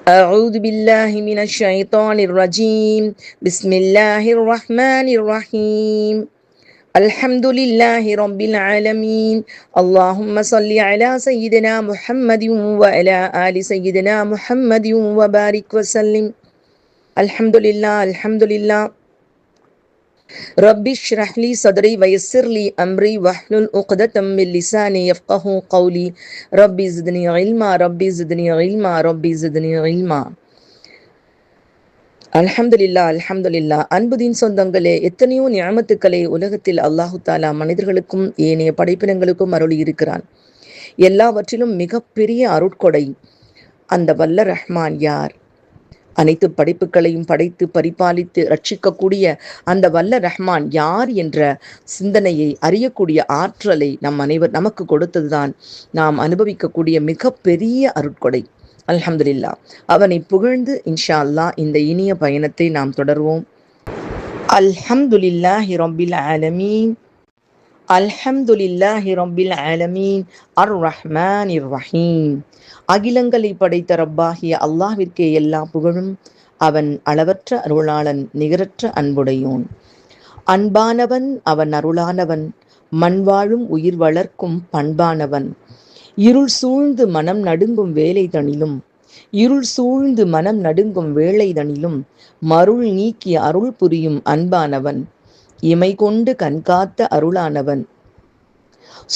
أعوذ بالله من الشيطان الرجيم. بسم الله الرحمن الرحيم. الحمد لله رب العالمين. اللهم صل على سيدنا محمد وعلى آل سيدنا محمد وبارك وسلم. الحمد لله الحمد لله. رب اشرح لي صدري ويسر لي أمري واحلل عقدة من لساني يفقهوا قولي. ربي زدني علما ربي زدني علما ربي زدني علما. அல்ஹம்துலில்லா அல்ஹம்துலில்லா. அன்புதீன் சொந்தங்களே, எத்தனையோ நியமத்துக்களை உலகத்தில் அல்லாஹு தாலா மனிதர்களுக்கும் ஏனைய படைப்பினங்களுக்கும் அருளி இருக்கிறான். எல்லாவற்றிலும் மிகப்பெரிய அருட்கொடை அந்த வல்ல ரஹ்மான் யார்? அனைத்து படைப்புகளையும் படைத்து பரிபாலித்து ரட்சிக்கக்கூடிய அந்த வல்ல ரஹ்மான் யார் என்ற சிந்தனையை அறியக்கூடிய ஆற்றலை நமக்கு கொடுத்ததுதான் நாம் அனுபவிக்கக்கூடிய மிகப்பெரிய அருட்கொடை. அல்ஹம்துலில்லா. அவனை புகழ்ந்து இன்ஷா அல்லாஹ் இந்த இனிய பயணத்தை நாம் தொடர்வோம். அல்ஹம்துலில்லாஹி ரப்பில் ஆலமீன். அல்ஹம்துலில்லாஹி ரப்பில் ஆலமீன். அர் ரஹ்மானிர் ரஹீம். அகிலங்களை படைத்த ரப்பாகிய அல்லாஹ்விற்கே எல்லா புகழும். அவன் அளவற்ற அருளாளன், நிகரற்ற அன்புடையோன். அன்பானவன், அவன் அருளானவன், மண்வாழும் உயிர் வளர்க்கும் பண்பானவன். இருள் சூழ்ந்து மனம் நடுங்கும் வேலை தனிலும் இருள் சூழ்ந்து மனம் நடுங்கும் வேளை தனிலும் மருள் நீக்கி அருள் புரியும் அன்பானவன். இமை கொண்டு கண்காத்த அருளானவன்.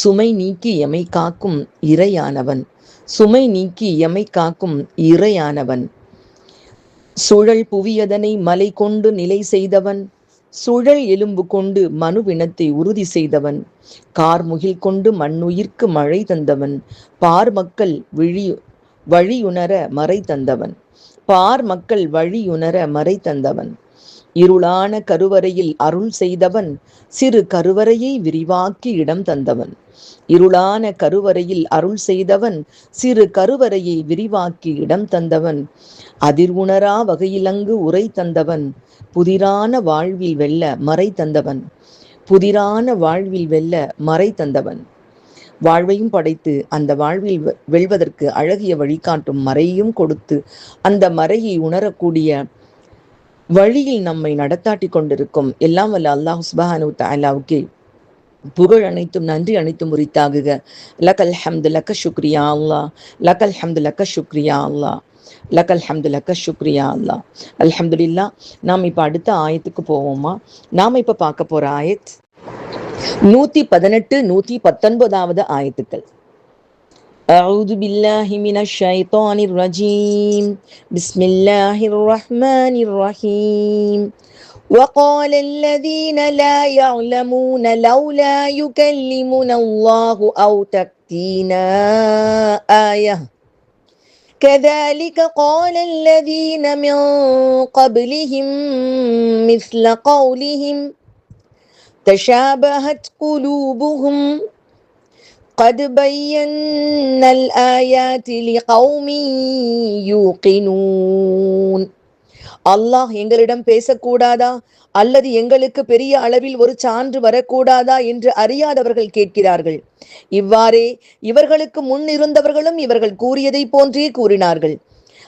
சுமை நீக்கி எமை காக்கும் இறையானவன். சுமை நீக்கி எமை காக்கும் இறையானவன். சுழல் புவியதனை மலை கொண்டு நிலை செய்தவன். சுழல் எலும்பு கொண்டு மனுவினத்தை உறுதி செய்தவன். கார்முகில் கொண்டு மண்ணுயிர்க்கு மழை தந்தவன். பார் மக்கள் வழியுணர மறை தந்தவன். பார் மக்கள் வழியுணர மறை தந்தவன். இருளான கருவறையில் அருள் செய்தவன். சிறு கருவறையை விரிவாக்கி இடம் தந்தவன். இருளான கருவறையில் அருள் செய்தவன். சிறு கருவறையை விரிவாக்கி இடம் தந்தவன். அதிர்வுணரா வகையிலங்கு உரை தந்தவன். புதிரான வாழ்வில் வெல்ல மறை தந்தவன். புதிரான வாழ்வில் வெல்ல மறை தந்தவன். வாழ்வையும் படைத்து அந்த வாழ்வில் வெல்வதற்கு அழகிய வழிகாட்டும் மறையையும் கொடுத்து அந்த மறையை உணரக்கூடிய வழியில் நம்மை நடத்தாட்டி கொண்டிருக்கும் எல்லாம் வல்ல அல்லாஹ் சுப்ஹானஹு தஆலாவுக்கே புகழ் அனைத்தும் நன்றி அனைத்தும் உரித்தாகுக. லக்கல் ஹம்து லக்க ஷுக்ரியா அல்லாஹ். லக்கல் ஹம்து லக்க ஷுக்ரியா அல்லாஹ். லக்கல் ஹம்து லக்க ஷுக்ரியா அல்லாஹ். அல்ஹம்துலில்லா. நாம் இப்போ அடுத்த ஆயத்துக்கு போவோமா? நாம் இப்போ பார்க்க போகிற ஆயத் 118 119 ஆயத்துக்கள். أعوذ بالله من الشيطان الرجيم. بسم الله الرحمن الرحيم. وقال الذين لا يعلمون لولا يكلمنا الله أو تأتينا آية كذلك قال الذين من قبلهم مثل قولهم تشابهت قلوبهم قد بينا الآيات لقوم يوقنون. அல்லாஹ் எங்களிடம் பேசக்கூடாதா அல்லது எங்களுக்கு பெரிய அளவில் ஒரு சான்று வரக்கூடாதா என்று அறியாதவர்கள் கேட்கிறார்கள். இவ்வாறே இவர்களுக்கு முன் இருந்தவர்களும் இவர்கள் கூறியதை போன்றே கூறினார்கள்.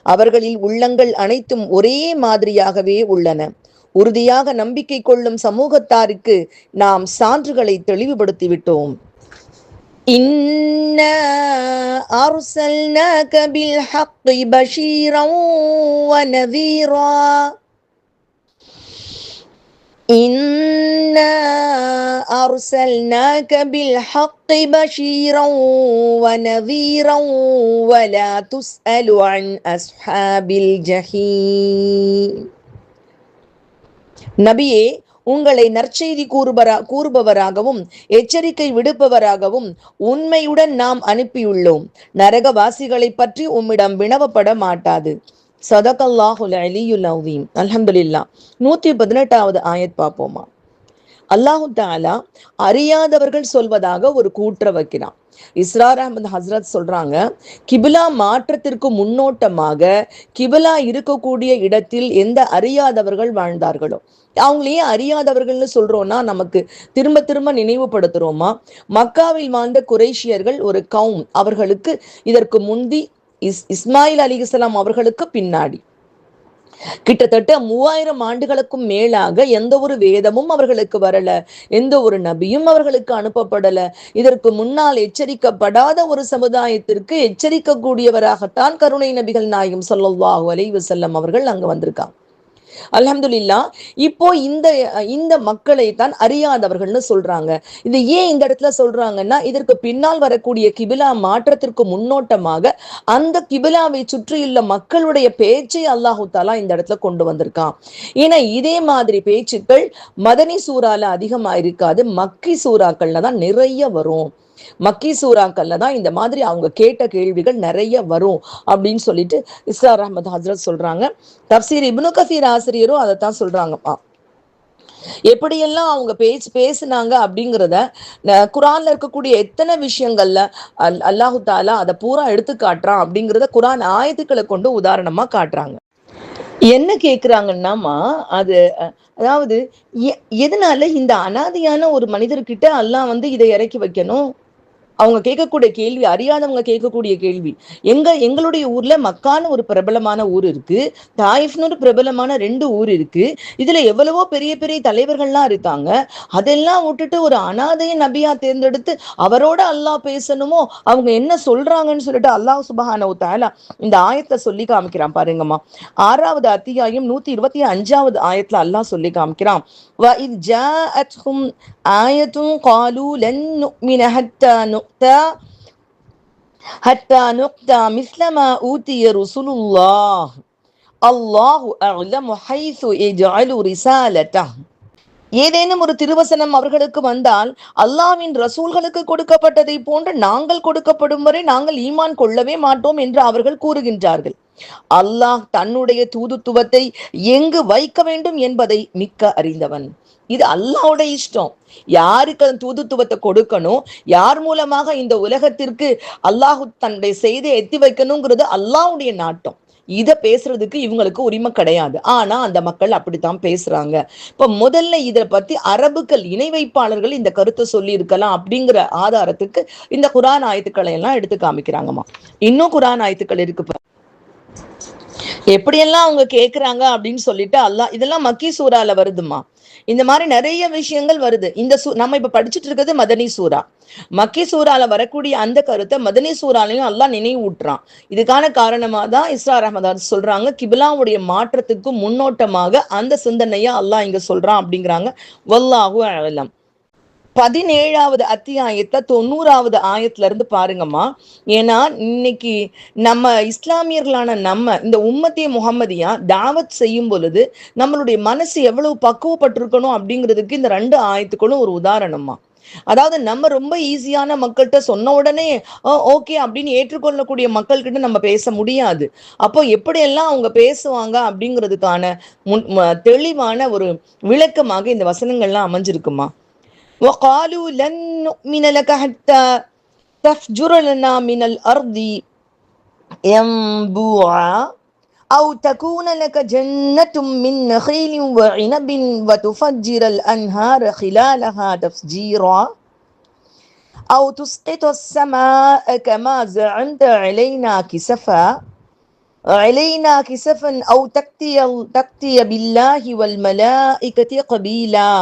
அவர்களில் உள்ளங்கள் அனைத்தும் ஒரே மாதிரியாகவே உள்ளன. உறுதியாக நம்பிக்கை கொள்ளும் சமூகத்தாருக்கு நாம் சான்றுகளை தெளிவுபடுத்திவிட்டோம். إنا أرسلناك بالحق بشيرا ونذيرا. إنا أرسلناك بالحق بشيرا ونذيرا ولا تسأل عن أصحاب الجحيم. நபியே, உங்களை நற்செய்தி கூறுபவராகவும் எச்சரிக்கை விடுப்பவராகவும் உண்மையுடன் நாம் அனுப்பியுள்ளோம். நரகவாசிகளை பற்றி உம்மிடம் வினவப்பட மாட்டாது. சதகல்லாஹுல் அலியுல் அஸீம். அல்ஹம்துலில்லாஹ். 118வது ஆயத் பார்ப்போமா? அல்லாஹு தஆலா அறியாதவர்கள் சொல்வதாக ஒரு கூற்ற வைக்கிறான். இஸ்ரார் அஹமது ஹஸ்ரத் சொல்றாங்க, கிபிலா மாற்றத்திற்கு முன்னோட்டமாக கிபிலா இருக்கக்கூடிய இடத்தில் எந்த அறியாதவர்கள் வாழ்ந்தார்களோ, அவங்களையே அறியாதவர்கள்னு சொல்றோம்னா நமக்கு திரும்ப திரும்ப நினைவுபடுத்துறோமா? மக்காவில் வாழ்ந்த குறைஷியர்கள் ஒரு கவும். அவர்களுக்கு இதற்கு முந்தி இஸ்மாயில் அலிஹிஸ்ஸலாம் அவர்களுக்கு பின்னாடி கிட்டத்தட்ட 3000 ஆண்டுகளுக்கும் மேலாக எந்த ஒரு வேதமும் அவர்களுக்கு வரல, எந்த ஒரு நபியும் அவர்களுக்கு அனுப்பப்படல. இதற்கு முன்னால் எச்சரிக்கப்படாத ஒரு சமுதாயத்திற்கு எச்சரிக்கக்கூடியவராகத்தான் கருணை நபிகள் நாயகம் ஸல்லல்லாஹு அலைஹி வஸல்லம் அவர்கள் அங்க வந்திருக்காங்க. அல்ஹம்துலில்லாஹ். இப்போ இந்த இந்த மக்களை தான் அறியாதவர்கள்னு சொல்றாங்க. இது ஏன் இந்த இடத்துல சொல்றாங்கன்னா, இதற்கு பின்னால் வரக்கூடிய கிபிலா மாற்றத்திற்கு முன்னோட்டமாக அந்த கிபிலாவை சுற்றியுள்ள மக்களுடைய பேச்சை அல்லாஹு தாலா இந்த இடத்துல கொண்டு வந்திருக்கான். ஏன்னா இதே மாதிரி பேச்சுக்கள் மதனி சூறால அதிகமா இருக்காது, மக்கி சூறாக்கள்ல தான் நிறைய வரும். மக்கி சூறாக்கள்ல தான் இந்த மாதிரி அவங்க கேட்ட கேள்விகள் நிறைய வரும் அப்படின்னு சொல்லிட்டு இஸ்ரார் அஹமது ஹஜ்ரத் சொல்றாங்க. தப்சீர் இப்னு கசீர் ஆசிரியரும் அதைத்தான் சொல்றாங்கப்பா. எப்படியெல்லாம் அவங்க பேசுனாங்க அப்படிங்கிறத குரான்ல இருக்கக்கூடிய எத்தனை விஷயங்கள்ல அல்லாஹு தாலா அதை பூரா எடுத்து காட்டுறான் அப்படிங்கிறத குரான் ஆயத்துக்களை கொண்டு உதாரணமா காட்டுறாங்க. என்ன கேக்குறாங்கன்னாமா, அது அதாவது எதனால இந்த அனாதையான ஒரு மனிதர்கிட்ட அல்லாஹ் இதை இறக்கி வைக்கணும்? அவங்க கேட்கக்கூடிய கேள்வி, அறியாதவங்க கேட்கக்கூடிய கேள்வி. எங்களுடைய ஊர்ல மக்கான்னு ஒரு பிரபலமான ஊர் இருக்கு, தாயிஃப்னு ஒரு பிரபலமான 2 ஊர் இருக்கு. இதுல எவ்வளவோ பெரிய பெரிய தலைவர்கள்லாம் இருக்காங்க. அதெல்லாம் விட்டுட்டு ஒரு அனாதைய நபியா தேர்ந்தெடுத்து அவரோட அல்லாஹ் பேசணுமோ? அவங்க என்ன சொல்றாங்கன்னு சொல்லிட்டு அல்லாஹ் சுப்ஹானஹு தஆலா இந்த ஆயத்தை சொல்லி காமிக்கிறான் பாருங்கம்மா. 6வது அத்தியாயம் 125வது ஆயத்துல அல்லாஹ் சொல்லி காமிக்கிறான். وَإِذْ جَاءَتْهُمْ آيَةٌ قَالُوا لَن نُؤْمِنَ حَتَّى نُؤْتَى مِثْلَ مَا أُوتِيَ رُسُلُ اللَّهِ اللَّهُ أَعْلَمُ حَيْثُ يَجْعَلُ رِسَالَتَهُ. ஏதேனும் ஒரு திருவசனம் அவர்களுக்கு வந்தால் அல்லாஹ்வின் ரசூல்களுக்கு கொடுக்கப்பட்டதை போன்று நாங்கள் கொடுக்கப்படும் வரை நாங்கள் ஈமான் கொள்ளவே மாட்டோம் என்று அவர்கள் கூறுகின்றார்கள். அல்லாஹ் தன்னுடைய தூதுத்துவத்தை எங்கு வைக்க வேண்டும் என்பதை மிக்க அறிந்தவன். இது அல்லாஹ்வுடைய இஷ்டம். யாருக்கு அந்த தூதுத்துவத்தை கொடுக்கணும், யார் மூலமாக இந்த உலகத்திற்கு அல்லாஹ் தன்னுடைய செய்தியை எத்தி வைக்கணுங்கிறது அல்லாஹ்வுடைய நாட்டம். இதை பேசுறதுக்கு இவங்களுக்கு உரிமை கிடையாது. ஆனா அந்த மக்கள் அப்படித்தான் பேசுறாங்க. இப்ப முதல்ல இதை பத்தி அரபுக்கள் இணை வைப்பாளர்கள் இந்த கருத்தை சொல்லி இருக்கலாம் அப்படிங்கிற ஆதாரத்துக்கு இந்த குரான் ஆயத்துக்களை எல்லாம் எடுத்து காமிக்கிறாங்கம்மா. இன்னும் குரான் ஆயத்துக்கள் இருக்கு. எப்படியெல்லாம் அவங்க கேட்குறாங்க அப்படின்னு சொல்லிட்டு அல்லாஹ் இதெல்லாம் மக்கி சூறால வருதுமா. இந்த மாதிரி நிறைய விஷயங்கள் வருது. இந்த நம்ம இப்ப படிச்சுட்டு இருக்கிறது மதனி சூறா. மக்கி சூறால வரக்கூடிய அந்த கருத்தை மதனி சூறாலையும் அல்லாஹ் நினைவூட்டுறான். இதுக்கான காரணமா தான் இஸ்ரார் அஹமது சொல்றாங்க, கிபிலாவுடைய மாற்றத்துக்கு முன்னோட்டமாக அந்த சிந்தனையை அல்லாஹ் இங்க சொல்றான் அப்படிங்கிறாங்க. வல்லாஹு அலம். 17வது அத்தியாயத்துல 90வது ஆயத்துல இருந்து பாருங்கம்மா. ஏன்னா இன்னைக்கு நம்ம இஸ்லாமியர்களான நம்ம இந்த உம்மத்தே முஹம்மதியா தாவத் செய்யும் பொழுது நம்மளுடைய மனசு எவ்வளவு பக்குவப்பட்டிருக்கணும் அப்படிங்கிறதுக்கு இந்த 2 ஆயத்துக்களும் ஒரு உதாரணமா. அதாவது நம்ம ரொம்ப ஈஸியான மக்கள்கிட்ட சொன்ன உடனே ஓகே அப்படின்னு ஏற்றுக்கொள்ளக்கூடிய மக்கள்கிட்ட நம்ம பேச முடியாது. அப்போ எப்படியெல்லாம் அவங்க பேசுவாங்க அப்படிங்கிறதுக்கான தெளிவான ஒரு விளக்கமாக இந்த வசனங்கள்லாம் அமைஞ்சிருக்குமா. وقالوا لن نؤمن لك حتى تفجر لنا من الأرض ينبوعا أو تكون لك جنة من نخيل وعنب وتفجر الأنهار خلالها تفجيرا أو تسقط السماء كما زعمت علينا كسفا أو تأتي بالله والملائكة قبيلا.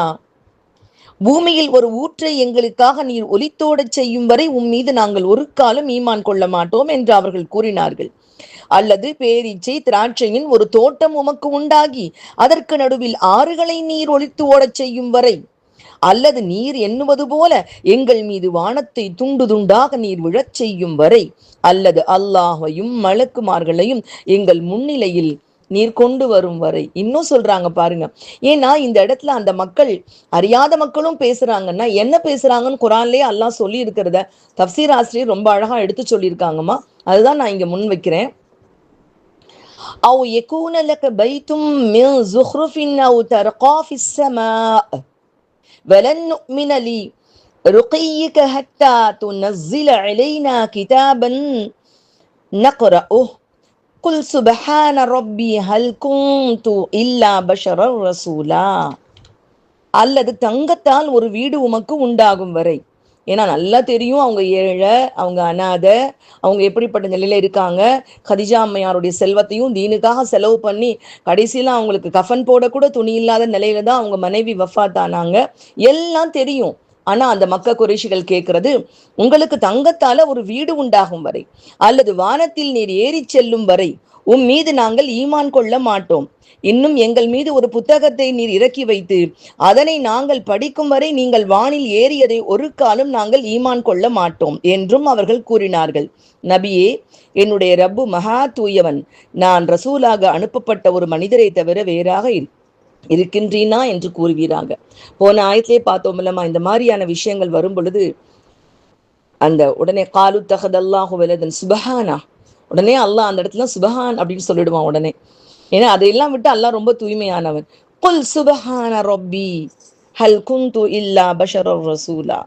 பூமியில் ஒரு ஊற்றை எங்களுக்காக நீர் ஒலித்தோட செய்யும் வரை மீது நாங்கள் ஒரு காலம் ஈமான் கொள்ள மாட்டோம் என்று அவர்கள் கூறினார்கள். அல்லது பேரீச்சை திராட்சையின் ஒரு தோட்டம் உமக்கு உண்டாகி அதற்கு நடுவில் ஆறுகளை நீர் ஒலித்து ஓடச் செய்யும் வரை, அல்லது நீர் எண்ணுவது போல எங்கள் மீது வானத்தை துண்டு துண்டாக நீர் விழச் செய்யும் வரை, அல்லது அல்லாஹையும் மலக்குமார்களையும் எங்கள் முன்னிலையில் நீர் கொண்டு வரும் வரை. இன்னும் சொல்றாங்க பாருங்க. ஏன்னா இந்த இடத்துல அந்த மக்கள் அறியாத மக்களும் பேசுறாங்கன்னா என்ன பேசுறாங்கன்னு குரான்லயே அல்லாஹ் சொல்லி இருக்கிறத தப்சீர் ஆசிரியர் ரொம்ப அழகா எடுத்து சொல்லியிருக்காங்கம்மா. அதுதான் நான் இங்க முன் வைக்கிறேன். அவு யகூன லக பைத்தும் மின் ஸுஹ்ருஃபின் அவு தர்கா ஃபிஸ் ஸமாஅ வலன் நுமின லி ருகிய்யிக ஹத்தா துனஸ்ஸில அலைனா கிதாபன் நக்ரஉஹு குல் சுப்ஹான ரப்பி ஹல் குன்து இல்லா பஷரர் ரசூலா. அல்லது தங்கத்தால் ஒரு வீடு உமக்கு உண்டாகும் வரை, ஏன்னா நல்லா தெரியும் அவங்க ஏழை, அவங்க அனாதை, அவங்க எப்படிப்பட்ட நிலையில இருக்காங்க. கதிஜா அம்மையாருடைய செல்வத்தையும் தீனுக்காக செலவு பண்ணி கடைசியில அவங்களுக்கு கஃன் போட கூட துணி இல்லாத நிலையில தான் அவங்க மனைவி வஃபாத் ஆனாங்க. எல்லாம் தெரியும். ஆனா அந்த மக்க குறைஷிகள் கேட்கிறது, உங்களுக்கு தங்கத்தால ஒரு வீடு உண்டாகும் வரை அல்லது வானத்தில் நீர் ஏறி செல்லும் வரை மீது நாங்கள் ஈமான் கொள்ள மாட்டோம். இன்னும் எங்கள் மீது ஒரு புத்தகத்தை நீர் இறக்கி வைத்து அதனை நாங்கள் படிக்கும் வரை நீங்கள் வானில் ஏறியதை ஒரு காலம் நாங்கள் ஈமான் கொள்ள மாட்டோம் என்றும் அவர்கள் கூறினார்கள். நபியே, என்னுடைய ரப்பு மகா தூயவன், நான் ரசூலாக அனுப்பப்பட்ட ஒரு மனிதரை தவிர வேறாக இருக்கின்றீனா என்று கூறுவீராங்க. போன ஆயத்திலே பார்த்தோம்லமா, இந்த மாதிரியான விஷயங்கள் வரும் பொழுது அந்த உடனே காலு தகதல்லாஹு வலதன் சுபஹானா, உடனே அல்லாஹ் அந்த இடத்துல சுபஹான் அப்படின்னு சொல்லிடுவான் உடனே. ஏன்னா அதையெல்லாம் விட்டு அல்லாஹ் ரொம்ப தூய்மையானவன். குல் சுபஹான ரப்பி ஹல் குந்து இல்லா பஷரர் ரசூலா,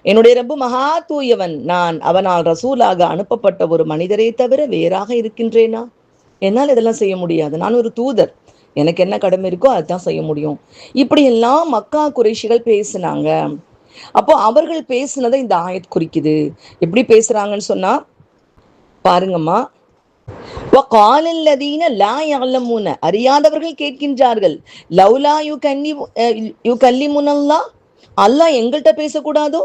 என்னுடைய ரப்பு மகா தூயவன், நான் அவனால் ரசூலாக அனுப்பப்பட்ட ஒரு மனிதரை தவிர வேறாக இருக்கின்றேனா? என்னால் இதெல்லாம் செய்ய முடியாது, நான் ஒரு தூதர், எனக்கு என்ன கடமை இருக்கோ அதுதான் செய்ய முடியும். இப்படி எல்லாம் மக்கா குறைஷிகள் பேசினாங்க. அப்போ அவர்கள் பேசினதை இந்த ஆயத் குறிக்குது. எப்படி பேசுறாங்கன்னு சொன்னா பாருங்கம்மா, அறியாதவர்கள் கேட்கின்றார்கள், லவ்லா யூ கல்லிமுனல்லா, அல்லாஹ் எங்கள்கிட்ட பேசக்கூடாதோ?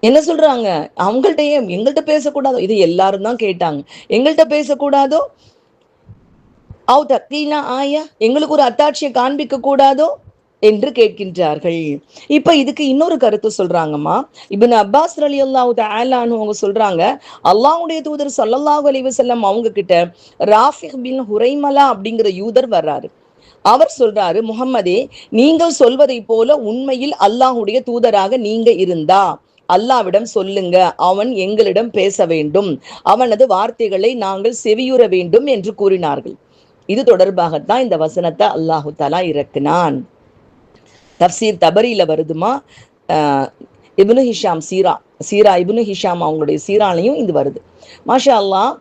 என்ன சொல்றாங்க, அவங்கள்ட்டயே எங்கள்கிட்ட பேசக்கூடாதோ? இது எல்லாரும் தான் கேட்டாங்க. எங்கள்கிட்ட பேசக்கூடாதோ? ஆயா, எங்களுக்கு ஒரு அத்தாட்சியை காண்பிக்க கூடாதோ என்று கேட்கின்றார்கள். இப்ப இதுக்கு இன்னொரு கருத்து சொல்றாங்கம்மா. இப்னு அப்பாஸ் ரலியல்லாஹு தஆலா அன்ஹு அவங்க சொல்றாங்க, அல்லாஹ்வுடைய தூதர் ஸல்லல்லாஹு அலைஹி வஸல்லம் அவங்க கிட்ட ராஃபிக் பின் ஹுரைமலா அப்படிங்கிற யூதர் வர்றாரு. அவர் சொல்றாரு, முஹம்மதே, நீங்கள் சொல்வதை போல உண்மையில் அல்லாஹ்வுடைய தூதராக நீங்க இருந்தா அல்லாஹ்விடம் சொல்லுங்க, அவன் எங்களிடம் பேச வேண்டும், அவனது வார்த்தைகளை நாங்கள் செவியுற வேண்டும் என்று கூறினார்கள். இது தொடர்பாகத்தான் இந்த வசனத்தை அல்லாஹு தஆலா இறக்கினான். தப்சீர் தபரியில வருதுமா. இப்னு ஹிஷாம் சீரா இப்னு ஹிஷாம் அவங்களுடைய சீராலையும் இது வருது. மாஷா அல்லாஹ்.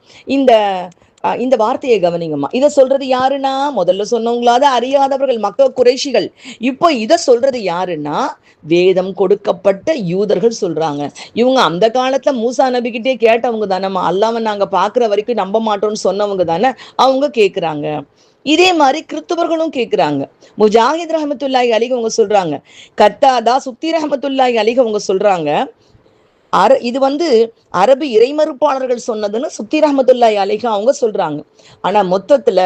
இந்த வார்த்தையை கவனிங்கம்மா. இதை சொல்றது யாருன்னா, முதல்ல சொன்னவங்களாத அறியாதவர்கள் மக்க குறைஷிகள். இப்போ இதை சொல்றது யாருன்னா, வேதம் கொடுக்கப்பட்ட யூதர்கள் சொல்றாங்க. இவங்க அந்த காலத்துல மூசா நபிக்கிட்டே கேட்டவங்க தானே, அல்லாம நாங்க பாக்குற வரைக்கும் நம்ப மாட்டோம்னு சொன்னவங்க தானே, அவங்க கேட்குறாங்க. இதே மாதிரி கிறிஸ்துவர்களும் கேட்குறாங்க. முஜாஹித் ரஹமத்துல்லாஹி அலைஹி அவங்க சொல்றாங்க, கத்தாதா சுத்தி ரஹமத்துல்லாஹி அலைஹி அவங்க சொல்றாங்க, இது அரபு இறைமறுப்பாளர்கள் சொன்னதுன்னு சுத்தி ரஹமத்துல்லாஹி அலைஹி அவங்க சொல்றாங்க. ஆனா மொத்தத்துல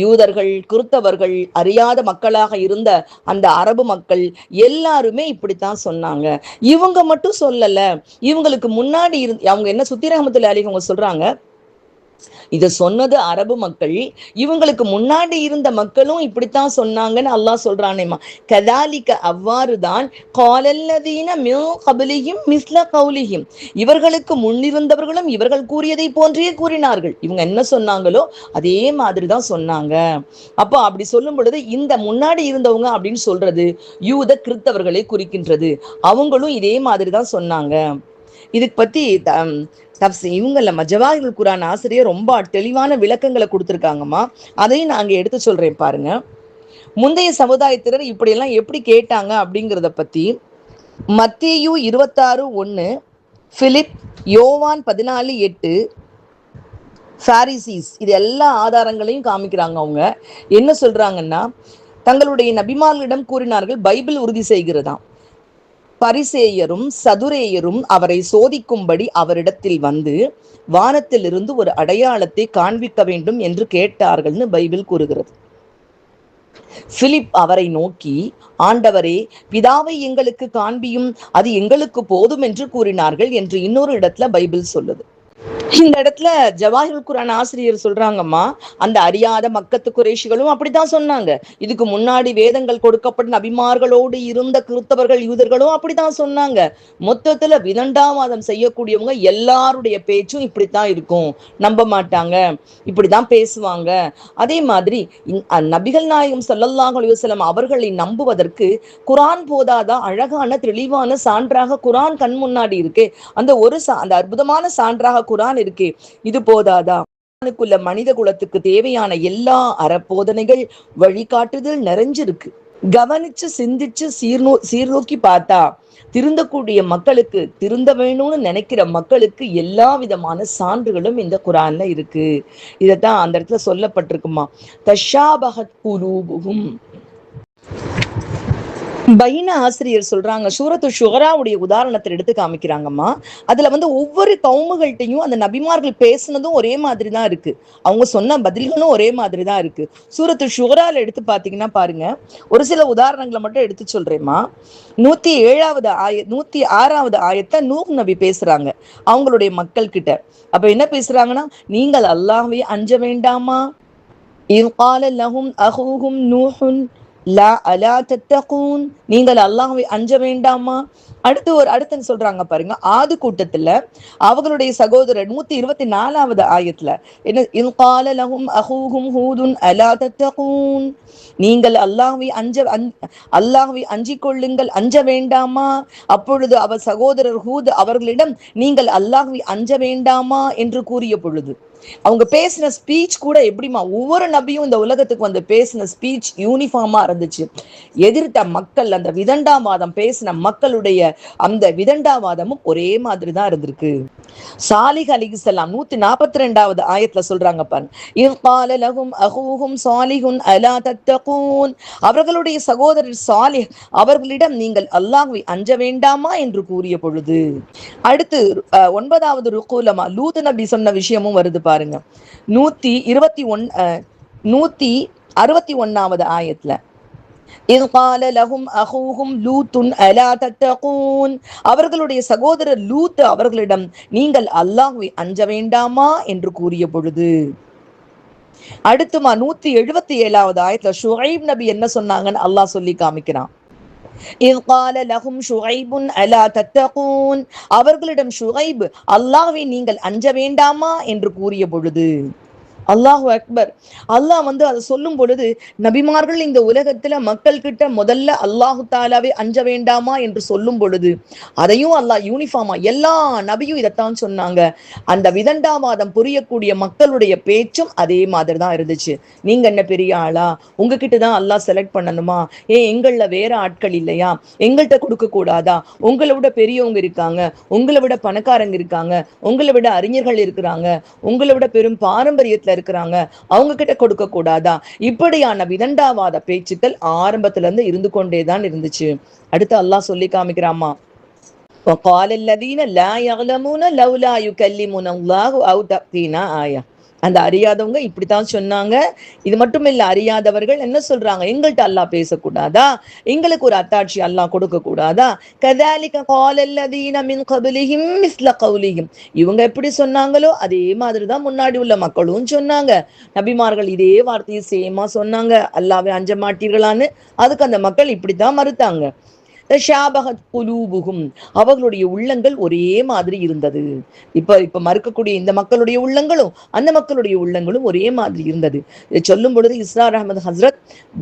யூதர்கள், கிறிஸ்தவர்கள், அறியாத மக்களாக இருந்த அந்த அரபு மக்கள் எல்லாருமே இப்படித்தான் சொன்னாங்க. இவங்க மட்டும் சொல்லல, இவங்களுக்கு முன்னாடி அவங்க என்ன சுத்தி ரஹமத்துல்லாஹி அலைஹி அவங்க சொல்றாங்க, இத சொன்னது அரபு மக்கள், இவங்களுக்கு முன்னாடி இருந்த மக்களும் இப்படித்தான் சொன்னாங்கன்னு அல்லாஹ் சொல்றானேமா. கதாலிக்க அவ்வாறுதான் காலல்லதீன மின் கப்லிஹிம் மிஸ்ல கௌலிஹிம், இவர்களுக்கு முன்னிருந்தவர்களும் இவர்கள் கூறியதை போன்றே கூறினார்கள். இவங்க என்ன சொன்னாங்களோ அதே மாதிரிதான் சொன்னாங்க. அப்போ அப்படி சொல்லும் பொழுது இந்த முன்னாடி இருந்தவங்க அப்படின்னு சொல்றது யூத கிறிஸ்தவர்களை குறிக்கின்றது. அவங்களும் இதே மாதிரிதான் சொன்னாங்க. இதுக்கு பத்தி இவங்கள ஜவாஹிருல் குர்ஆன் ஆசிரியர் ரொம்ப தெளிவான விளக்கங்களை கொடுத்துருக்காங்கம்மா. அதையும் நான் அங்க எடுத்து சொல்றேன் பாருங்க. முந்தைய சமுதாயத்தினர் இப்படியெல்லாம் எப்படி கேட்டாங்க அப்படிங்கிறத பத்தி மத்தேயு 26:1, பிலிப், யோவான் 14:8, பாரிசீஸ், இது எல்லா ஆதாரங்களையும் காமிக்கிறாங்க. அவங்க என்ன சொல்றாங்கன்னா, தங்களுடைய நபிமார்களிடம் கூறினார்கள், பைபிள் உறுதி செய்கிறதாம், பரிசேயரும் சதுரேயரும் அவரை சோதிக்கும்படி அவரிடத்தில் வந்து வானத்திலிருந்து ஒரு அடையாளத்தை காண்பிக்க வேண்டும் என்று கேட்டார்கள்னு பைபிள் கூறுகிறது. பிலிப் அவரை நோக்கி, ஆண்டவரே, பிதாவை எங்களுக்கு காண்பியும், அது எங்களுக்கு போதும் என்று கூறினார்கள் என்று இன்னொரு இடத்துல பைபிள் சொல்லுது. இந்த இடத்துல ஜவாஹிருல் குர்ஆன் ஆசிரியர் சொல்றாங்கம்மா, அந்த அறியாத மக்கத்து குறைஷிகளும் அப்படித்தான் சொன்னாங்க. இதுக்கு முன்னாடி வேதங்கள் கொடுக்கப்பட்ட நபிமார்களோடு இருந்த கிறிஸ்தவர்கள் யூதர்களும் அப்படித்தான் சொன்னாங்க. மொத்தத்துல விதண்டாவாதம் செய்யக்கூடியவங்க எல்லாருடைய பேச்சும் இப்படித்தான் இருக்கும், நம்ப மாட்டாங்க, இப்படிதான் பேசுவாங்க. அதே மாதிரி நபிகள் நாயகம் ஸல்லல்லாஹு அலைஹி வஸல்லம் அவர்களை நம்புவதற்கு குர்ஆன் போதாதா? அழகான தெளிவான சான்றாக குர்ஆன் கண் முன்னாடி இருக்கு. அந்த அற்புதமான சான்றாக குர்ஆன் இருக்கே, இது போதாதா? மனித குலத்துக்கு தேவையான எல்லா அறப்போதனைகள், வழிகாட்டுதல் நிறைஞ்சிருக்கு. கவனிச்சு சிந்திச்சு சீர்நோக்கி பார்த்தா திருந்தக்கூடிய மக்களுக்கு, திருந்த வேணும்னு நினைக்கிற மக்களுக்கு எல்லா விதமான சான்றுகளும் இந்த குரான்ல இருக்கு. இதத்தான் அந்த இடத்துல சொல்லப்பட்டிருக்குமா, தஷாபஹத் குலூபுஹும். பைன ஆசிரியர் சொல்றாங்க, சூரத்து ஷுகராவுடைய உதாரணத்தை எடுத்து காமிக்கிறாங்கம்மா. அதுல ஒவ்வொரு கவுமுகள்கிட்டையும் அந்த நபிமார்கள் பேசுனதும் ஒரே மாதிரி தான் இருக்கு, அவங்க சொன்ன பதில்களும் ஒரே மாதிரி தான் இருக்கு. சூரத்து ஷுகரால எடுத்து பாத்தீங்கன்னா பாருங்க, ஒரு சில உதாரணங்களை மட்டும் எடுத்து சொல்றேம்மா. 106வது ஆயத்தை நூஹ் நபி பேசுறாங்க அவங்களுடைய மக்கள் கிட்ட. அப்ப என்ன பேசுறாங்கன்னா, நீங்கள் அல்லாஹ்வை அஞ்ச வேண்டாமா, இன் கால லஹும் அஹூஹும் நூஹுன் லா அலா தத்தகூன், நீங்கள் அல்லாஹ்வை அஞ்ச வேண்டாமா. அடுத்து சொல்றாங்க பாருங்க, ஆது கூட்டத்துல அவர்களுடைய சகோதரர் 124வது ஆயத்துல என்ன, இன் கால லஹும் அஹூஹும் ஹூதுன் அலா தத்தகூன், நீங்கள் அல்லாஹ்வை அஞ்சிக் கொள்ளுங்கள், அஞ்ச வேண்டாமா. அப்பொழுது அவர் சகோதரர் ஹூத் அவர்களிடம் நீங்கள் அல்லாஹ்வை அஞ்ச வேண்டாமா என்று கூறிய பொழுது, அவங்க பேசின ஸ்பீச் கூட எப்படிமா, ஒவ்வொரு நபியும் இந்த உலகத்துக்கு பேசின ஸ்பீச் யூனிஃபார்மா இருந்துச்சு. எதிர்த்த மக்கள், அந்த விதண்டாவாதம் பேசின மக்களுடைய அந்த விதண்டாவாதமும் ஒரே மாதிரி தான் இருந்திருக்கு. சாலிஹ் அலைஹிஸ்ஸலாம் 142வது ஆயத்துல சொல்றாங்க பாருங்க, இன் கால லஹும் அஹூஹும் சாலிஹுன் அலா தத்தகூன், அவர்களுடைய சகோதரர் சாலிஹ் அவர்களிடம் நீங்கள் அல்லாஹ்வை அஞ்ச வேண்டாமா என்று கூறிய பொழுது. அடுத்து 9வது ருக்கூலமா லூத் நபி சொன்ன விஷயமும் வருது பாருங்க, 161வது ஆயத்துல, இன் கால லஹும் அஹூஹும் லூத்துன் அலா தத்தகூன், அவர்களுடைய சகோதரர் லூத் அவர்களிடம் நீங்கள் அல்லாஹ்வை அஞ்ச வேண்டாமா என்று கூறிய பொழுது. அடுத்துமா 177வது ஆயத்துல ஷுஐப் நபி என்ன சொன்னாங்கன்னு அல்லாஹ் சொல்லி காமிக்கிறான், இன் கால லஹும் ஷுஐபுன் அலா தத்தகூன், அவர்களிடம் ஷுஐப் அல்லாஹ்வை நீங்கள் அஞ்ச வேண்டாமா என்று கூறிய பொழுது. அல்லாஹு அக்பர். அல்லாஹ் அதை சொல்லும் பொழுது, நபிமார்கள் இந்த உலகத்துல மக்கள் கிட்ட முதல்ல அல்லாஹு தாலாவே அஞ்ச வேண்டாமா என்று சொல்லும் பொழுது, அதையும் அல்லாஹ் யூனிஃபார்மா எல்லா நபியும் இதைத்தான் சொன்னாங்க. அந்த விதண்டாவாதம் புரியக்கூடிய மக்களுடைய பேச்சும் அதே மாதிரி தான் இருந்துச்சு. நீங்க என்ன பெரிய ஆளா, உங்ககிட்ட தான் அல்லாஹ் செலக்ட் பண்ணணுமா, எங்கள்ல வேற ஆட்கள் இல்லையா, எங்கள்கிட்ட கொடுக்க கூடாதா, உங்களை விட பெரியவங்க இருக்காங்க, உங்களை விட பணக்காரங்க இருக்காங்க, உங்களை விட அறிஞர்கள் இருக்கிறாங்க, உங்களை விட பெரும் பாரம்பரியத்துல இருக்கிறாங்க, அவங்க கிட்ட கொடுக்க கூடாதா, இப்படியான விதண்டாவாத பேச்சுக்கள் ஆரம்பத்துல இருந்து இருந்து கொண்டேதான் இருந்துச்சு. அடுத்து அல்லாஹ் சொல்லி காமிக்கிறாமா, وقال الذين لا يعلمون لولا يكلمنا الله او تأتينا آية, அந்த அறியாதவங்க இப்படித்தான் சொன்னாங்க. இது மட்டும் இல்ல, அறியாதவர்கள் என்ன சொல்றாங்க, எங்கள்கிட்ட அல்லாஹ் பேசக்கூடாதா, எங்களுக்கு ஒரு அத்தாட்சி அல்லாஹ் கொடுக்க கூடாதா. கதாலிக காலல்லதீன மின் கப்லிஹிம் மிஸ்ல கௌலிஹிம், இவங்க எப்படி சொன்னாங்களோ அதே மாதிரிதான் முன்னாடி உள்ள மக்களும் சொன்னாங்க. நபிமார்கள் இதே வார்த்தையை சேமா சொன்னாங்க, அல்லாஹ்வை அஞ்ச மாட்டீர்களான்னு. அதுக்கு அந்த மக்கள் இப்படித்தான் மறுத்தாங்க. தஷாபஹத் குலூபுஹும், அவர்களுடைய உள்ளங்கள் ஒரே மாதிரி இருந்தது. இப்ப மறுக்கக்கூடிய இந்த மக்களுடைய உள்ளங்களும் அந்த மக்களுடைய உள்ளங்களும் ஒரே மாதிரி இருந்தது. இதை சொல்லும் பொழுது இஸ்ரார் அஹமது ஹஸ்ரத்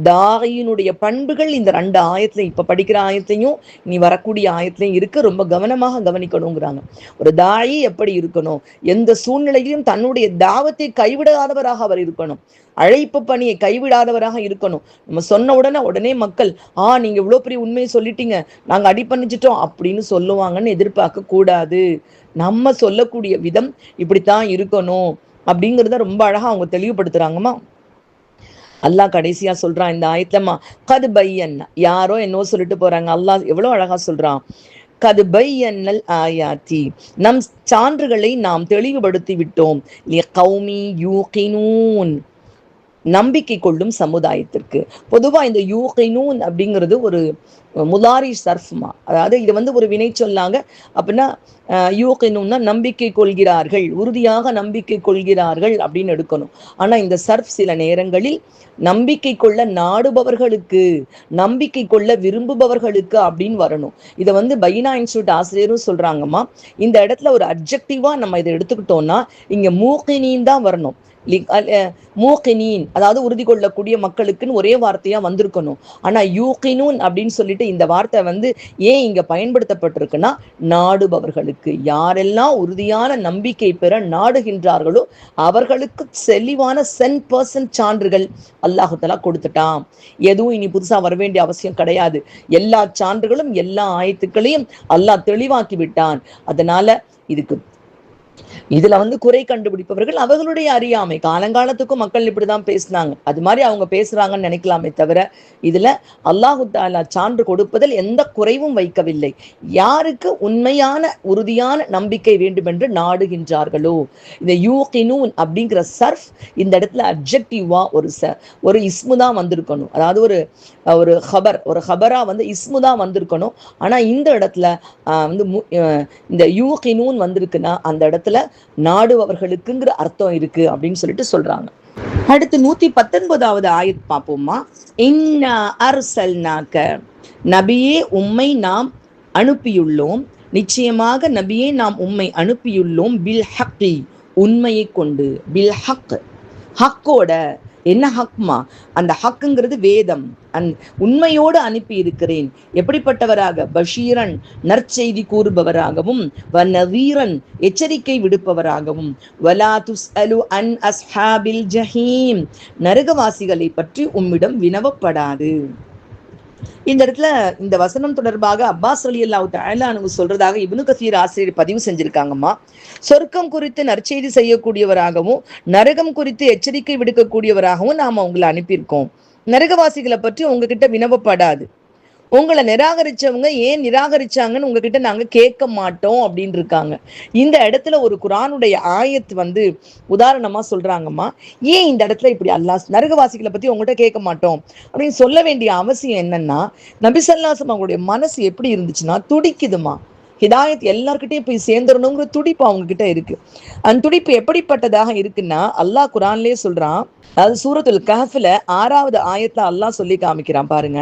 தாயினுடைய பண்புகள் இந்த 2 ஆயத்திலையும், இப்ப படிக்கிற ஆயத்திலையும் நீ வரக்கூடிய ஆயத்திலையும் இருக்கு, ரொம்ப கவனமாக கவனிக்கணுங்கிறாங்க. ஒரு தாயி எப்படி இருக்கணும், எந்த சூழ்நிலையிலும் தன்னுடைய தாவத்தை கைவிடாதவராக அவர் இருக்கணும், அழைப்பு பணியை கைவிடாதவராக இருக்கணும். நம்ம சொன்ன உடனே மக்கள் நீங்க இவ்வளவு பெரிய உண்மையை சொல்லிட்டீங்க, நாங்க அடிப்பணிச்சிட்டோம் அப்படின்னு சொல்லுவாங்கன்னு எதிர்பார்க்க கூடாது. நம்ம சொல்லக்கூடிய விதம் இப்படித்தான் இருக்கணும் அப்படிங்கிறத ரொம்ப அழகா அவங்க தெளிவுபடுத்துறாங்கம்மா. அல்லாஹ் கடைசியா சொல்றான் இந்த ஆயத்தமா, கது பையன், யாரோ என்னோ சொல்லிட்டு போறாங்க, அல்லாஹ் எவ்வளவு அழகா சொல்றான், கது பையன்னல் ஆயாத்தி, நம் சான்றுகளை நாம் தெளிவுபடுத்தி விட்டோம், லிகௌமி யூகினூன், நம்பிக்கை கொள்ளும் சமுதாயத்திற்கு. பொதுவா இந்த யூகினூன் அப்படிங்கிறது ஒரு முலாரி சர்ஃப்மா, அதாவது இது ஒரு வினை சொல்லாங்க. அப்படின்னா யூகினூன்னா நம்பிக்கை கொள்கிறார்கள், உறுதியாக நம்பிக்கை கொள்கிறார்கள் அப்படின்னு எடுக்கணும். ஆனா இந்த சர்ஃப் சில நேரங்களில் நம்பிக்கை கொள்ள நாடுபவர்களுக்கு, நம்பிக்கை கொள்ள விரும்புபவர்களுக்கு அப்படின்னு வரணும். இதை பைனா இன்ஸ்டியூட் ஆசிரியரும் சொல்றாங்கம்மா. இந்த இடத்துல ஒரு அப்ஜெக்டிவா நம்ம இதை எடுத்துக்கிட்டோம்னா இங்க மூகினின் தான் வரணும். மூக்கினீன் அதாவது உறுதி கொள்ளக்கூடிய மக்களுக்குன்னு ஒரே வார்த்தையா வந்திருக்கணும். ஆனா யூகினூன் அப்படின்னு சொல்லிட்டு இந்த வார்த்தை வந்து ஏன் இங்க பயன்படுத்தப்பட்டிருக்குன்னா, நாடுபவர்களுக்கு, யாரெல்லாம் உறுதியான நம்பிக்கை பெற நாடுகின்றார்களோ அவர்களுக்கு தெளிவான 100% சான்றுகள் அல்லாஹு தஆலா கொடுத்துட்டான். எதுவும் இனி புதுசா வர வேண்டிய அவசியம் கிடையாது. எல்லா சான்றுகளும் எல்லா ஆயத்துக்களையும் அல்லாஹ் தெளிவாக்கி விட்டான். அதனால இதுல வந்து குறை கண்டுபிடிப்பவர்கள் அவர்களுடைய அறியாமை, காலங்காலத்துக்கும் மக்கள் இப்படிதான் பேசினாங்க, அது மாதிரி அவங்க பேசுறாங்கன்னு நினைக்கலாமே தவிர இதுல அல்லாஹு தஆலா சான்று கொடுப்பதில் எந்த குறைவும் வைக்கவில்லை. யாருக்கு உண்மையான உறுதியான நம்பிக்கை வேண்டும் என்று நாடுகின்றார்களோ, இந்த யூகினூன் அப்படிங்கிற சர்ஃப் இந்த இடத்துல அப்ஜெக்டிவா ஒரு இஸ்மு தான் வந்திருக்கணும். அதாவது ஒரு ஹபரா வந்து இஸ்மு தான் வந்திருக்கணும். ஆனா இந்த இடத்துல வந்து இந்த யூகினூன் வந்திருக்குன்னா அந்த இடத்துல நாடுபவர்களுக்குங்கிற அர்த்தம் இருக்கு அப்படின்னு சொல்லிட்டு சொல்றாங்க. அடுத்து 119வது ஆயத் பார்ப்போமா. இன்னா அர்சல்நாக, நபியே உம்மை நாம் அனுப்பியுள்ளோம், நிச்சயமாக நபியே நாம் உம்மை அனுப்பியுள்ளோம், பில் ஹக்கி உண்மையை கொண்டு, பில் ஹக் ஹக்கோட. என்ன ஹக்மா? அந்த ஹக்குங்கிறது வேதம். உண்மையோடு அனுப்பி இருக்கிறேன். எப்படிப்பட்டவராக? பஷீரன் நற்செய்தி கூறுபவராகவும், வநதீரன் எச்சரிக்கை விடுப்பவராகவும், வலா துஸ்அலு அன் அஸ்ஹாபில் ஜஹீம் நரகவாசிகளை பற்றி உம்மிடம் வினவப்படாது. இந்த இடத்துல இந்த வசனம் தொடர்பாக அப்பாஸ் ரலியல்லாஹு தஆலா அன்ஹு சொல்றதாக இப்னு கஸீர் ஆசிரியர் பதிவு செஞ்சிருக்காங்கம்மா. சொர்க்கம் குறித்து நற்செய்தி செய்யக்கூடியவராகவும் நரகம் குறித்து எச்சரிக்கை விடுக்கக்கூடியவராகவும் நாம உங்களை அனுப்பியிருக்கோம். நரகவாசிகளை பற்றி உங்ககிட்ட வினவப்படாது. உங்களை நிராகரிச்சவங்க ஏன் நிராகரிச்சாங்கன்னு உங்ககிட்ட நாங்க கேட்க மாட்டோம் அப்படின்னு இருக்காங்க. இந்த இடத்துல ஒரு குர்ஆனுடைய ஆயத் வந்து உதாரணமா சொல்றாங்கம்மா. ஏன் இந்த இடத்துல இப்படி அல்லாஹ் நரகவாசிகளை பத்தி உங்ககிட்ட கேட்க மாட்டோம் அப்படின்னு சொல்ல வேண்டிய அவசியம் என்னன்னா, நபி ஸல்லல்லாஹு அலைஹி வஸல்லம் அவங்களுடைய மனசு எப்படி இருந்துச்சுன்னா, துடிக்குதுமா. ஹிதாயத் எல்லார்கிட்டையும் போய் சேர்ந்துடணுங்கிற துடிப்பு அவங்க கிட்ட இருக்கு. அந்த துடிப்பு எப்படிப்பட்டதாக இருக்குன்னா, அல்லாஹ் குர்ஆன்லயே சொல்றான். அதாவது சூரத்துல் கஹ்ஃப்ல 6வது ஆயத்துல அல்லாஹ் சொல்லி காமிக்கிறான் பாருங்க.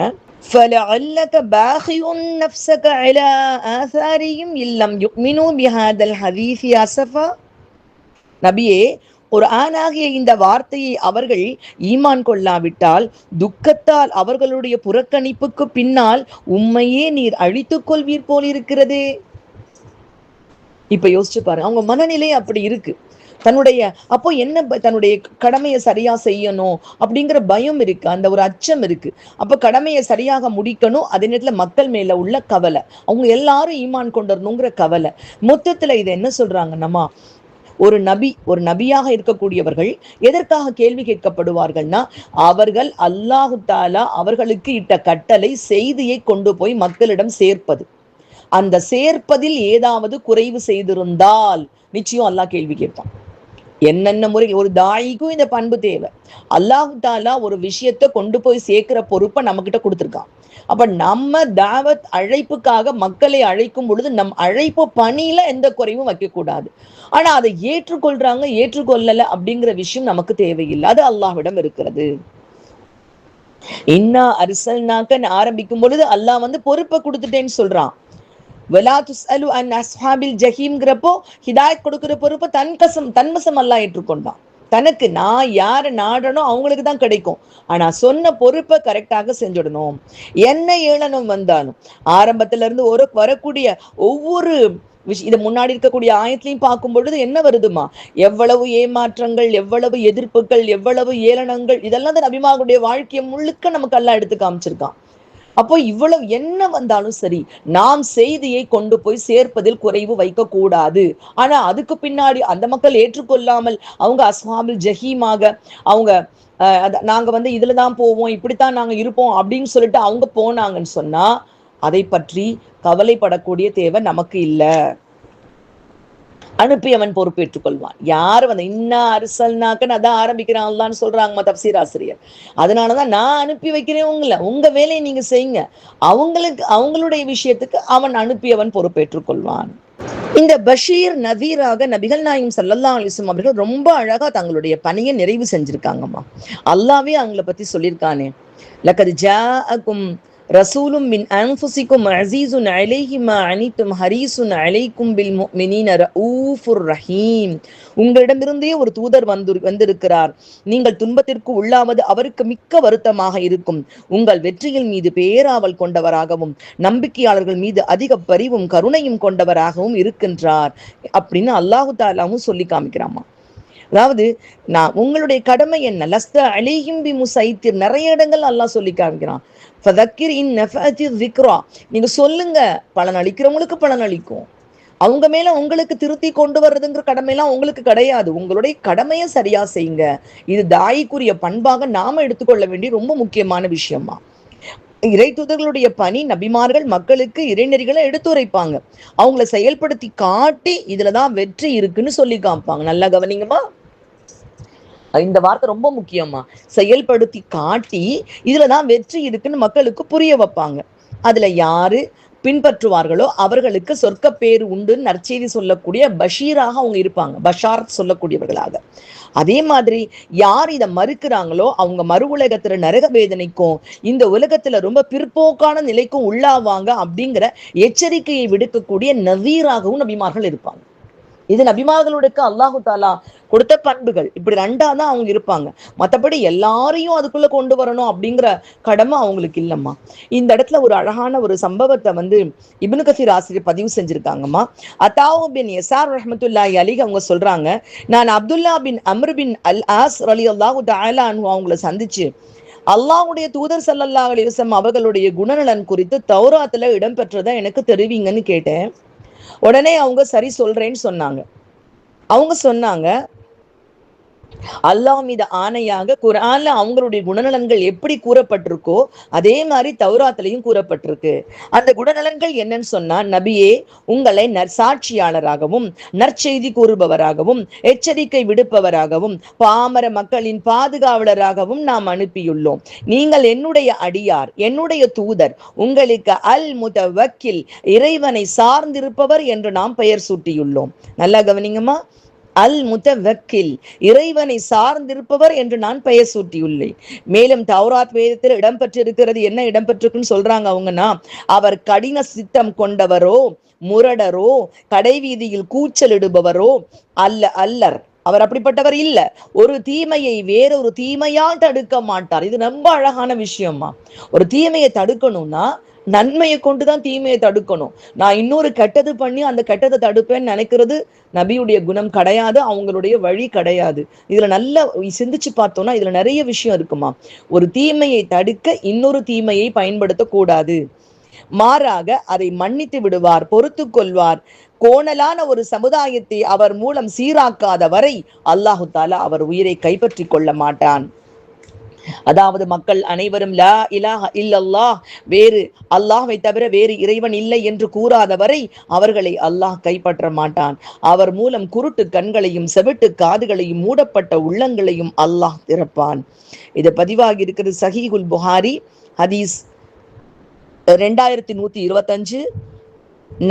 فَلَعَلَّكَ بَاخِعٌ نَفْسَكَ عَلَى آثَارِهِمْ إِن لَّمْ يُؤْمِنُوا بِهَذَا الْحَدِيثِ أَسَفًا. நபியே, ஒரு ஆணாகிய இந்த வார்த்தையை அவர்கள் ஈமான் கொள்ளாவிட்டால் துக்கத்தால் அவர்களுடைய புறக்கணிப்புக்கு பின்னால் உம்மையே நீர் அழித்துக் கொள்வீர் போல் இருக்கிறதே. இப்ப யோசிச்சு பாருங்க, அவங்க மனநிலை அப்படி இருக்கு. அப்போ என்ன, தன்னுடைய கடமையை சரியா செய்யணும் அப்படிங்கிற பயம் இருக்கு, அந்த ஒரு அச்சம் இருக்கு. அப்ப கடமையை சரியாக முடிக்கணும், அதே நேரத்துல மக்கள் மேல உள்ள கவலை, அவங்க எல்லாரும் ஈமான் கொண்டரணுங்கிற கவலை. மொத்தத்துல இதை என்ன சொல்றாங்கன்னா, ஒரு நபியாக இருக்கக்கூடியவர்கள் எதற்காக கேள்வி கேட்கப்படுவார்கள்னா, அவர்கள் அல்லாஹு தஆலா அவர்களுக்கு இட்ட கட்டளை செய்தியை கொண்டு போய் மக்களிடம் சேர்ப்பது. அந்த சேர்ப்பதில் ஏதாவது குறைவு செய்திருந்தால் நிச்சயம் அல்லாஹ் கேள்வி கேட்பான். என்னென்ன முறை ஒரு தாயிக்கும் இந்த பண்பு தேவை. அல்லாஹு தஆலா ஒரு விஷயத்த கொண்டு போய் சேர்க்கிற பொறுப்பை நம்ம கிட்ட கொடுத்துருக்கான். அப்ப நம்ம தாவத் அழைப்புக்காக மக்களை அழைக்கும் பொழுது நம் அழைப்பு பணியில எந்த குறைவும் வைக்கக்கூடாது. ஆனா அதை ஏற்றுக்கொள்றாங்க ஏற்றுக்கொள்ளல அப்படிங்கிற விஷயம் நமக்கு தேவையில்லை, அது அல்லாஹ்விடம் இருக்கிறது. இன்னா அர்சல்நாக்க ஆரம்பிக்கும் பொழுது அல்லாஹ் வந்து பொறுப்பை கொடுத்துட்டேன்னு சொல்றான். வலா துஸ்அலு அன் அஸ்ஹாபில் ஜஹீம்ங்கிறப்போ ஹிதாயத் கொடுக்கிற பொறுப்பை தன்வசம் அல்லாஹ் ஏற்றுக்கொண்டான். தனக்கு நான் யாரை நாடணும் அவங்களுக்கு தான் கிடைக்கும். ஆனா சொன்ன பொறுப்பை கரெக்டாக செஞ்சிடணும். என்ன ஏளனம் வந்தாலும் ஆரம்பத்துல இருந்து வரக்கூடிய ஒவ்வொரு இது முன்னாடி இருக்கக்கூடிய ஆயத்திலையும் பார்க்கும் பொழுது என்ன வருதுமா, எவ்வளவு ஏமாற்றங்கள், எவ்வளவு எதிர்ப்புகள், எவ்வளவு ஏளனங்கள், இதெல்லாம் தான் நபிமாவுடைய வாழ்க்கையை முழுக்க நமக்கு எல்லாம் எடுத்து காமிச்சிருக்கான். அப்போ இவ்வளவு என்ன வந்தாலும் சரி, நாம் செய்தியை கொண்டு போய் சேர்ப்பதில் குறைவு வைக்க கூடாது. ஆனா அதுக்கு பின்னாடி அந்த மக்கள் ஏற்றுக்கொள்ளாமல் அவங்க அஸ்ஹாபுல் ஜஹீமாக அவங்க நாங்க வந்து இதுலதான் போவோம், இப்படித்தான் நாங்க இருப்போம் அப்படின்னு சொல்லிட்டு அவங்க போனாங்கன்னு சொன்னா அதை பற்றி கவலைப்படக்கூடிய தேவை நமக்கு இல்லை. அனுப்பியவன் பொறுப்பேற்றுக் கொள்வான். யாரு வந்து இன்னா அர்சல்நாக்கன்னு அதான் ஆரம்பிக்கிறான் அல்லான்னு சொல்றாங்க தப்சீர் ஆசிரியர். அதனாலதான் நான் அனுப்பி வைக்கிறேன் உங்க வேலையை நீங்க செய்யுங்க, அவங்களுடைய விஷயத்துக்கு அவன் அனுப்பியவன் பொறுப்பேற்றுக் கொள்வான். இந்த பஷீர் நதீராக நபிகள் நாயகம் ஸல்லல்லாஹு அலைஹி வஸல்லம் அவர்கள் ரொம்ப அழகா தங்களுடைய பணியை நிறைவு செஞ்சிருக்காங்கம்மா. அல்லாஹ்வே அவங்கள பத்தி சொல்லியிருக்கானே, லக்கத் ஜாஅக்கும் ரசூலும் மின் அன்ஃபுசிக்கும் அஸீஸுன் அலைஹி மா அனித்தும் ஹரீஸுன் அலைக்கும் பில் முஃமினீன ரഊஃபுர் ரஹீம். உங்களிடமிருந்தே ஒரு தூதர் வந்திருக்கிறார். நீங்கள் துன்பத்திற்கு உள்ளாவது அவருக்கு மிக்க வருத்தமாக இருக்கும். உங்கள் வெற்றியின் மீது பேராவல் கொண்டவராகவும் நம்பிக்கையாளர்கள் மீது அதிக பரிவும் கருணையும் கொண்டவராகவும் இருக்கின்றார் அப்படின்னு அல்லாஹு தஆலாவும் சொல்லி காமிக்கிறாமா. அதாவது நான் உங்களுடைய கடமை என்ன, லஸ்த அலைஹிம் பி முஸைத்திர், நிறைய இடங்கள் அல்லாஹ் சொல்லி காமிக்கிறான். ஃபதக்கிர் இன் நஃபஅத்தி ذிக்ரா, நீங்க சொல்லுங்க, பலன் அளிக்கிறவங்களுக்கு பலன் அளிக்கும். அவங்க மேல உங்களுக்கு திருத்தி கொண்டு வர்றதுங்கிற கடமையெல்லாம் உங்களுக்கு கிடையாது. உங்களுடைய கடமையை சரியா செய்யுங்க. இது தாயிக்குரிய பண்பாக நாம எடுத்துக்கொள்ள வேண்டிய ரொம்ப முக்கியமான விஷயமா. இறை தூதர்களுடைய பணி நபிமார்கள் மக்களுக்கு இறைநெறிகளை எடுத்துரைப்பாங்க. அவங்கள செயல்படுத்தி காட்டி இதுலதான் வெற்றி இருக்குன்னு சொல்லி காமிப்பாங்க. நல்லா கவனிங்கம்மா, இந்த வார்த்தை ரொம்ப முக்கியமா. செயல்படுத்தி காட்டி இதுலதான் வெற்றி இருக்குன்னு மக்களுக்கு புரிய வைப்பாங்க. அதுல யாரு பின்பற்றுவார்களோ அவர்களுக்கு சொர்க்க பேரு உண்டுன்னு நற்செய்தி சொல்லக்கூடிய பஷீராக அவங்க இருப்பாங்க, பஷார் சொல்லக்கூடியவர்களாக. அதே மாதிரி யார் இதை மறுக்கிறாங்களோ அவங்க மறு உலகத்துல நரக வேதனைக்கும் இந்த உலகத்துல ரொம்ப பிற்போக்கான நிலைக்கும் உள்ளாவாங்க அப்படிங்கிற எச்சரிக்கையை விடுக்கக்கூடிய நவீராகவும் நபிமார்கள் இருப்பாங்க. இது நபிமார்களுக்கு அல்லாஹு தாலா கொடுத்த பண்புகள். இப்படி ரெண்டாதான் அவங்க இருப்பாங்க. மற்றபடி எல்லாரையும் அதுக்குள்ள கொண்டு வரணும் அப்படிங்கிற கடமை அவங்களுக்கு இல்லம்மா. இந்த இடத்துல ஒரு அழகான ஒரு சம்பவத்தை இப்னு கசீர் ஆசிரியர் பதிவு செஞ்சிருக்காங்கம்மா. அத்தாவு பின் யசார் ரஹ்மத்துல்லாஹி அலைஹி அவங்க சொல்றாங்க, நான் அப்துல்லா பின் அம்ர் பின் அல் ஆஸ் ரலியல்லாஹு தஆலா அன்ஹு அவங்கள சந்திச்சு அல்லாஹ்வுடைய தூதர் ஸல்லல்லாஹு அலைஹி வஸல்லம் அவர்களுடைய குணநலன் குறித்து தௌராத்துல இடம்பெற்றதை எனக்கு தெரிவிங்கன்னு கேட்டேன். உடனே அவங்க சரி சொல்றேன்னு சொன்னாங்க. அவங்க சொன்னாங்க, அல்லாஹ் மீது ஆணையாக குர்ஆன்ல அவங்களுடைய குணநலன்கள் எப்படி கூறப்பட்டிருக்கோ அதே மாதிரி தௌராத்திலையும் கூறப்பட்டிருக்கு. அந்த குணநலன்கள் என்னன்னு சொன்னா, நபியே, உங்களை நற்சாட்சியாளராகவும் நற்செய்தி கூறுபவராகவும் எச்சரிக்கை விடுப்பவராகவும் பாமர மக்களின் பாதுகாவலராகவும் நாம் அனுப்பியுள்ளோம். நீங்கள் என்னுடைய அடியார், என்னுடைய தூதர், உங்களுக்கு அல் முதவக்கில், இறைவனை சார்ந்திருப்பவர் என்று நாம் பெயர் சூட்டியுள்ளோம். நல்லா கவனிங்கம்மா, அல் முதவக்கில், இறைவனை சார்ந்திருப்பவர் என்று நான் பெயர் சூட்டியுள்ளேன். மேலும் தௌராத் வேதத்தில் இடம்பெற்றிருக்கிறது, என்ன இடம்பெற்றிருக்குன்னு சொல்றாங்க அவங்கன்னா, அவர் கடின சித்தம் கொண்டவரோ முரடரோ கடைவீதியில் கூச்சலிடுபவரோ அல்லர். அவர் அப்படிப்பட்டவர் இல்ல. ஒரு தீமையை வேறொரு தீமையால் தடுக்க மாட்டார். இது ரொம்ப அழகான விஷயமா. ஒரு தீமையை தடுக்கணும்னா நன்மையை கொண்டுதான் தீமையை தடுக்கணும். நான் இன்னொரு கெட்டது பண்ணி அந்த கெட்டதை தடுப்பேன்னு நினைக்கிறது நபியுடைய குணம் கிடையாது, அவங்களுடைய வழி கிடையாது. இதுல நல்ல சிந்திச்சு பார்த்தோம்னா இதுல நிறைய விஷயம் இருக்குமா. ஒரு தீமையை தடுக்க இன்னொரு தீமையை பயன்படுத்தக்கூடாது. மாறாக அதை மன்னித்து விடுவார், பொறுத்து கொள்வார். கோணலான ஒரு சமுதாயத்தை அவர் மூலம் சீராக்காத வரை அல்லாஹு தாலா அவர் உயிரை கைப்பற்றி கொள்ள மாட்டான். அதாவது மக்கள் அனைவரும் லா இலாஹ இல்லல்லாஹ், வேறு அல்லாஹ்வை தவிர வேறு இறைவன் இல்லை என்று கூறாதவரை அவர்களை அல்லாஹ் கைப்பற்ற மாட்டான். அவர் மூலம் குருட்டு கண்களையும் செவிட்டு காதுகளையும் மூடப்பட்ட உள்ளங்களையும் அல்லாஹ் திறப்பான். இது பதிவாகி இருக்கிறது சஹீஹுல் புகாரி ஹதீஸ் 2125,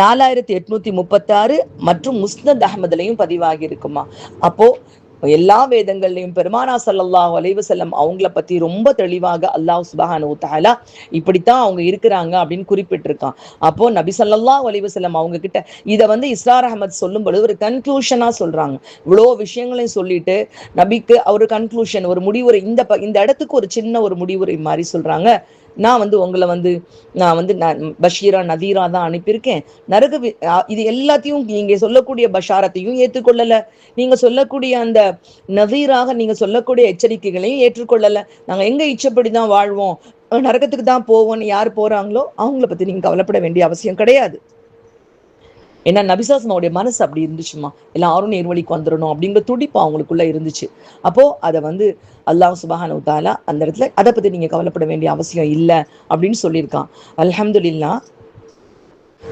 4836 மற்றும் முஸ்னத் அஹ்மதுலையும் பதிவாகி இருக்குமா. அப்போ எல்லா வேதங்கள்லையும் பெருமானா ஸல்லல்லாஹு அலைஹி வஸல்லம் அவங்கள பத்தி ரொம்ப தெளிவாக அல்லாஹ் சுப்ஹானஹு வ தஆலா இப்படித்தான் அவங்க இருக்கிறாங்க அப்படின்னு குறிப்பிட்டிருக்கான். அப்போ நபி ஸல்லல்லாஹு அலைஹி வஸல்லம் அவங்க கிட்ட இதை இஸ்ரார் அஹமத் சொல்லும் பொழுது ஒரு கன்க்ளூஷனா சொல்றாங்க. இவ்வளோ விஷயங்களையும் சொல்லிட்டு நபிக்கு ஒரு கன்க்ளூஷன், ஒரு முடிவுரை, இந்த இடத்துக்கு ஒரு சின்ன ஒரு முடிவுரை மாதிரி சொல்றாங்க. நான் உங்களை நான் பஷீரா நதீரா தான் அனுப்பியிருக்கேன். இது எல்லாத்தையும் நீங்க சொல்லக்கூடிய பஷாரத்தையும் ஏற்றுக்கொள்ளல, நீங்க சொல்லக்கூடிய அந்த நதீராக நீங்க சொல்லக்கூடிய எச்சரிக்கைகளையும் ஏற்றுக்கொள்ளல. நாங்க எங்க இச்சப்படிதான் வாழ்வோம், நரகத்துக்கு தான் போவோம்னு யார் போறாங்களோ அவங்கள பத்தி நீங்க கவலைப்பட வேண்டிய அவசியம் கிடையாது. ஏன்னா நபிசாசமாவுடைய மனசு அப்படி இருந்துச்சுமா, எல்லாரும் நேர்வழிக்கு வந்துடணும் அப்படிங்கிற துடிப்பு அவங்களுக்குள்ள இருந்துச்சு. அப்போ அதை அல்லாஹ் சுப்ஹானஹு வ தஆலா அந்த இடத்துல அதை பத்தி நீங்க கவலைப்பட வேண்டிய அவசியம் இல்லை அப்படின்னு சொல்லியிருக்கான். அல்ஹம்துலில்லாஹ்.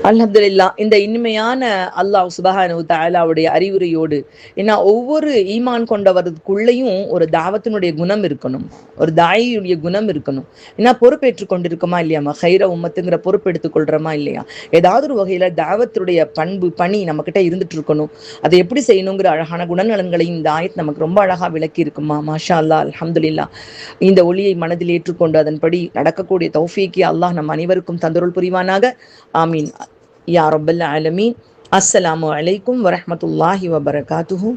அல்ஹம்துலில்லாஹ். இந்த இனிமையான அல்லாஹ் சுப்ஹானஹு தஆலாவுடைய அறிவுரையோடு, ஏன்னா ஒவ்வொரு ஈமான் கொண்டவருக்குள்ளேயும் ஒரு தாவத்தினுடைய குணம் இருக்கணும், ஒரு தாயியுடைய குணம் இருக்கணும். ஏன்னா பொறுப்பேற்றுக் கொண்டிருக்கோமா இல்லையாமா, ஹைர உம்மத்துங்கிற பொறுப்பு எடுத்துக்கொள்றோமா இல்லையா, ஏதாவது ஒரு வகையில தாவத்துடைய பண்பு பணி நம்ம கிட்ட இருந்துட்டு இருக்கணும். அதை எப்படி செய்யணுங்கிற அழகான குணநலன்களையும் இந்த ஆயத் நமக்கு ரொம்ப அழகா விளக்கி இருக்குமா. மாஷா அல்லாஹ், அல்ஹம்துலில்லாஹ். இந்த ஒளியை மனதில் ஏற்றுக்கொண்டு அதன்படி நடக்கக்கூடிய தௌஃபீக்கை அல்லாஹ் நம் அனைவருக்கும் தந்தருள் புரிவானாக. ஆமீன் யா ரப்பல் ஆலமீன். அஸ்ஸலாமு அலைக்கும் வரஹ்மத்துல்லாஹி வபரகாத்துஹு.